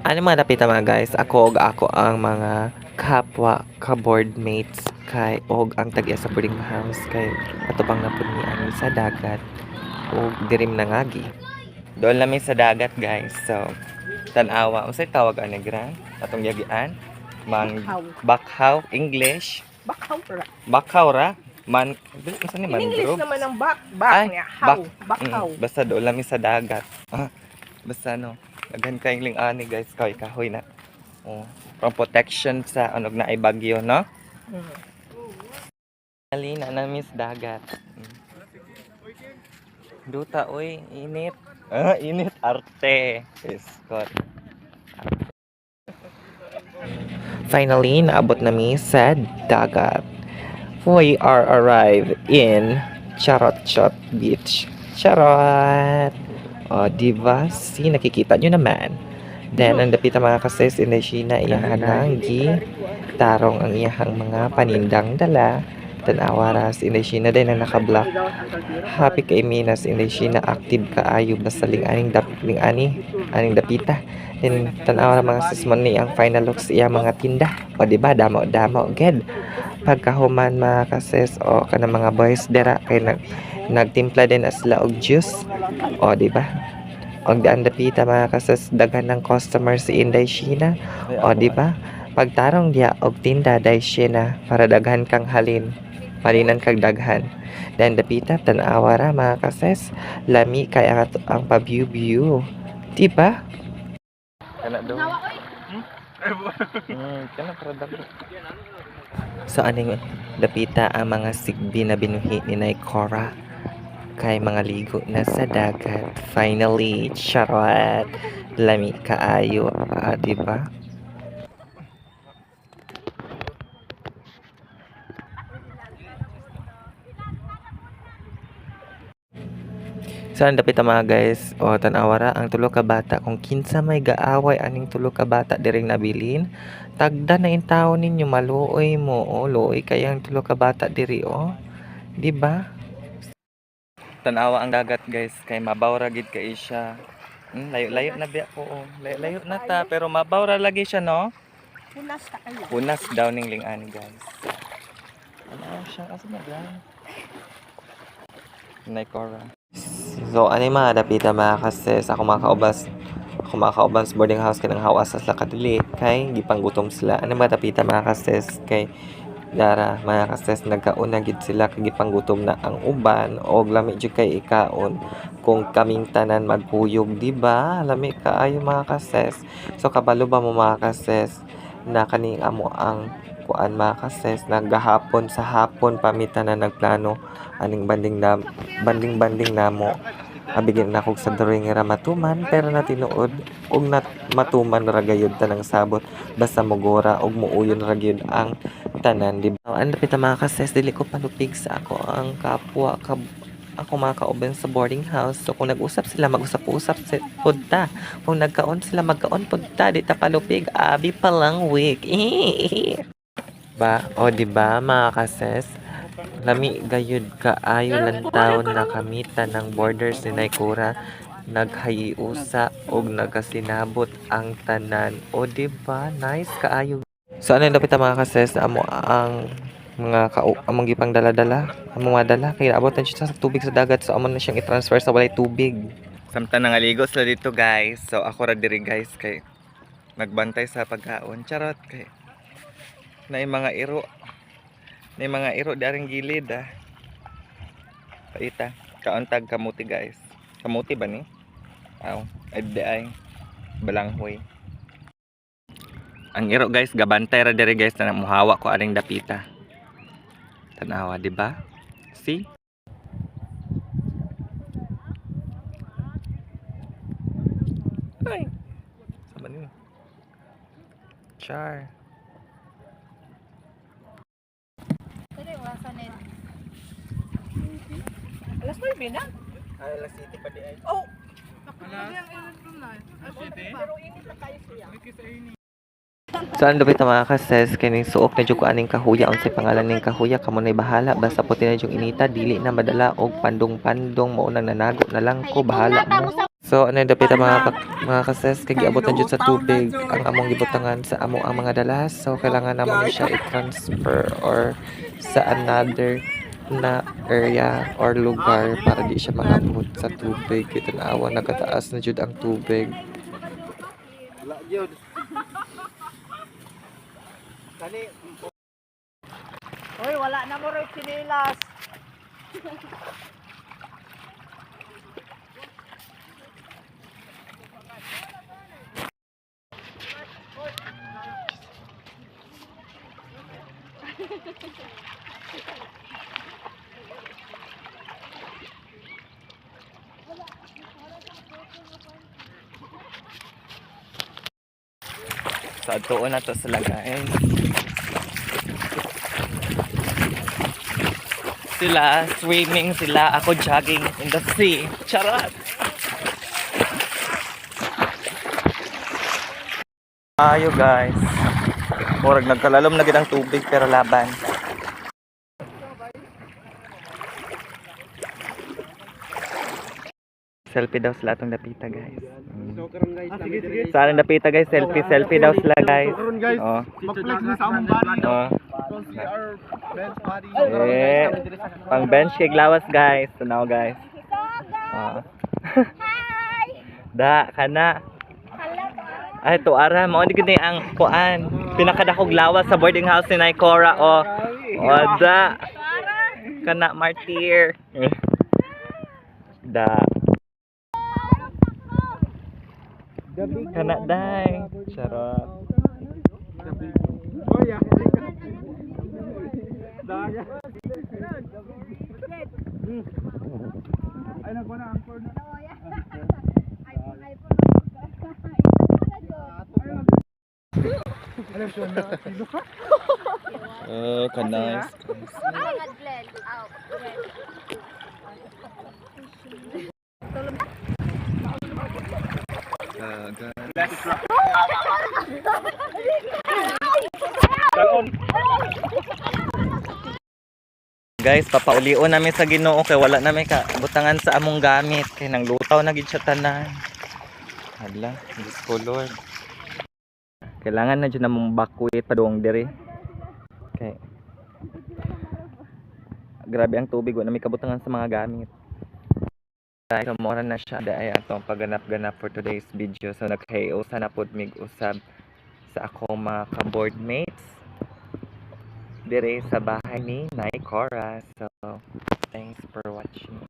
Ano mga dapita mga guys, ako ang mga kapwa ka-board mates kay og ang tag-iya sa boarding house kay atubang na pud ni ani sa dagat og dirim nangagi. Doon lami sa dagat guys. So tan-awa unsay tawag ani gran atong yagian? Man Bakhaw. bakhaw English. Bakhaw ra. Bakhaw ra man unsa ni In English mangrove? naman ang bak Ay, niya. How. Bakhaw. Basta doon lami sa dagat. Basta no, daghan kayong ling-ani guys, kahoy na. Oh, pang protection sa anog na ay bagyo, no? Mm. Halina na miss dagat. Duta, uy, init. Init arte. Scott. Finally, naabot na mi sa dagat. We are arrived in Charotchot Beach. Charot! O, diba? Si, nakikita nyo naman. Then, ang dapita mga kases, Indochina, iyahan ng tarong ang iyahang mga panindang dala. Tanawa ra si Indochina din na naka-block. Happy kay Minas Indochina, active kaayo basta aning dapita. Then, tanawa ra mga sismon ni ang final looks iya mga tinda. O, diba? Damo, ged. Pagkahuman mga kases, o, kanang mga boys dera, kay nagtimpla din as sila og juice. O, diba? Og daan dapita mga kasas daghan ng customer si Inday Sheena. O di ba? Pagtarong diya og tinda day Sheena para daghan kang halin. Malinan kag daghan. Dan dapita tan-awa ra mga kasas. Lami kay ang pa-view. Di ba? Kana do. Kana product. So aning dapita ang mga sigbi na binuhi ni Nay Cora kay mga ligo na sa dagat. Finally, charot. Lami kaayo, diba? So, ang dapit mga guys, o tanawara ang tulo ka bata. Kung kinsa may gaaway aning tulo ka bata diring nabilin, tagda na in taon ninyo, maluoy mo, o luoy kayang tulo ka bata diri, o. Diba? Tanawa ang dagat guys kay mabaw ra gid kay siya. Layo na biya ko. Layo na ta pero mabaw ra lagi siya no. Punas ka kayo. Punas daw ning ling-ani guys. Ano siya asa na lang. Nay Cora. So ani mga dapita mga kases ako makauban sa boarding house kanang hawas sa kadili kay gipanggutom sila. Ani mga dapita mga kases kay Dara, mga kases, nagkauna gid sila kay gipanggutom na ang uban og lami jud kay ikaon kung kaming tanan magkuyog, di ba? Lami kaayo mga kases. So kabalo ba mo mga kases na kaning amo ang kuan mga kases naggahapon sa hapon pamitan na nagplano aning banding namo. Abigin na kog sa drawing ra matuman pero natinuod og matuman ra gayud tanang sabot basta mogora og muuyon ra gyud ang tanan, di ba? Ano pita mga kases, dili ko palupig sa ako ang kapwa ako mga kauban sa boarding house. So kung nag-usap sila, mag-usap-usap punta. Kung nagkaon sila, magkaon punta. Di ta palupig, abi pa lang week. Ba? O di ba mga kases? Lami gayud kaayo lang taon na kamita ng borders ni Naikura naghayiusa og nagasinabot ang tanan. O di ba? Nice kaayo. So ano dapat mga kases amo ang mga among gipang dala-dala, among madala kay abot na siya sa tubig sa dagat so amo na siyang i-transfer sa walay tubig. Samtang nangaligo sila dito guys. So ako ra diri guys kay nagbantay sa pagkaon. Charot kay na mga iro. Na mga iro daring gilid Paita, kauntag kamuti guys. Kamuti ba ni? Aw, ay balanghoy. Ang iro guys, gabantay ra diri guys na muhawa ko aning dapita. Tanawa, di ba? See? Ay. Sama ni. Char. Alas 9 na. Ay, alas 7 pa di ay. Oh. So ano dapat mga kases kining suok na jud ko aning kahuya unsay pangalan ning kahuya kamo nay bahala basta puti na jud inita dili na madala og pandong-pandong mao nang nanago na lang ko bahala mo. So ano dapit ang mga kases kay giabot na jud sa tubig ang among gibutangan sa amo ang mga dalas. So kailangan namon siya i-transfer or sa another na area or lugar para di siya maabot sa tubig. Kaya tanawa nagataas na jud ang tubig. Hoy, wala na mo rin sinilas. So tuon na to sila guys. Sila swimming, sila ako jogging in the sea. Charot! Ayo guys. Murag nagkalalom na gid ang tubig pero laban. Selfie daw sila atong dapita guys. Saan ang dapita guys? Selfie daw sila guys. Oh. Mag-flex ni sa among body. Oh. Because we are bench body. Eh, pang bench kay lawas guys. Tunaw guys. Oh. Da kana. Ay tuara mo di gid ang kuan. Pinakadakog lawas sa boarding house ni Cora oh. Oh da. Kana martyr. Da. Kana day. Charot. Oh yeah. Daga. Ay nagwa na anchor na. Alam ko na sino ka? Kanay. Guys, papaulion namin sa Ginoo kay wala namin ka butangan sa among gamit kay nang lutaw na gid siya tanan. Hala, Diyos ko Lord. Kailangan na dyan namang bakwit paduong diri. Okay. Grabe ang tubig, wala namin kabutangan sa mga gamit. So, mora na siya dahil atong pagganap-ganap for today's video. So, nagkaiusa na pod mig usab sa akong mga ka-board mates dire sa bahay ni Nay Cora. So, thanks for watching.